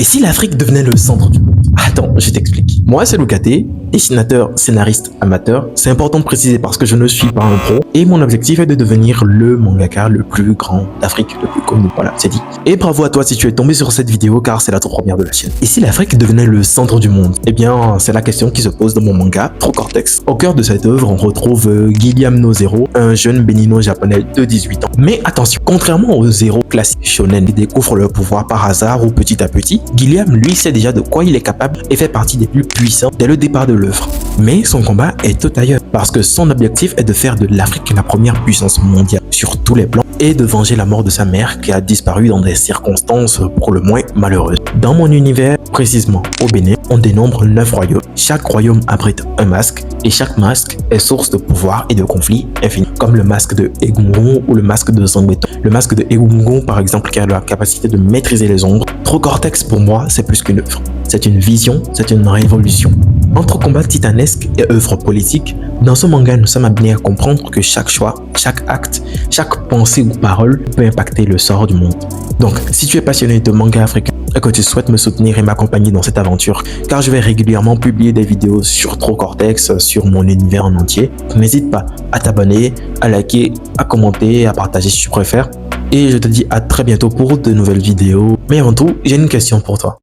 Et si l'Afrique devenait le centre du monde? Attends, je t'explique. Moi, c'est Loukaté, dessinateur, scénariste, amateur. C'est important de préciser parce que je ne suis pas un pro. Et mon objectif est de devenir le mangaka le plus grand d'Afrique, le plus connu. Voilà, c'est dit. Et bravo à toi si tu es tombé sur cette vidéo car c'est la toute première de la chaîne. Et si l'Afrique devenait le centre du monde? Eh bien, c'est la question qui se pose dans mon manga, Trop Cortex. Au cœur de cette œuvre, on retrouve Guillaume No Zero, un jeune bénino-japonais de 18 ans. Mais attention, contrairement aux Zero classiques shonen qui découvrent leur pouvoir par hasard ou petit à petit, Guillaume, lui, sait déjà de quoi il est capable et fait partie des plus puissants dès le départ de l'œuvre. Mais son combat est tout ailleurs, parce que son objectif est de faire de l'Afrique la première puissance mondiale sur tous les plans et de venger la mort de sa mère qui a disparu dans des circonstances pour le moins malheureuses. Dans mon univers, précisément au Bénin, on dénombre 9 royaumes. Chaque royaume abrite un masque et chaque masque est source de pouvoir et de conflits infinis, comme le masque de Egungun ou le masque de Zangbeton. Le masque de Egungun, par exemple, qui a la capacité de maîtriser les ombres. Trop Cortex, pour moi, c'est plus qu'une œuvre. C'est une vision, c'est une révolution. Entre combat titanesque et œuvre politique, dans ce manga, nous sommes amenés à comprendre que chaque choix, chaque acte, chaque pensée ou parole peut impacter le sort du monde. Donc, si tu es passionné de manga africain et que tu souhaites me soutenir et m'accompagner dans cette aventure, car je vais régulièrement publier des vidéos sur Trop Cortex, sur mon univers en entier, n'hésite pas à t'abonner, à liker, à commenter, à partager si tu préfères. Et je te dis à très bientôt pour de nouvelles vidéos. Mais avant tout, j'ai une question pour toi.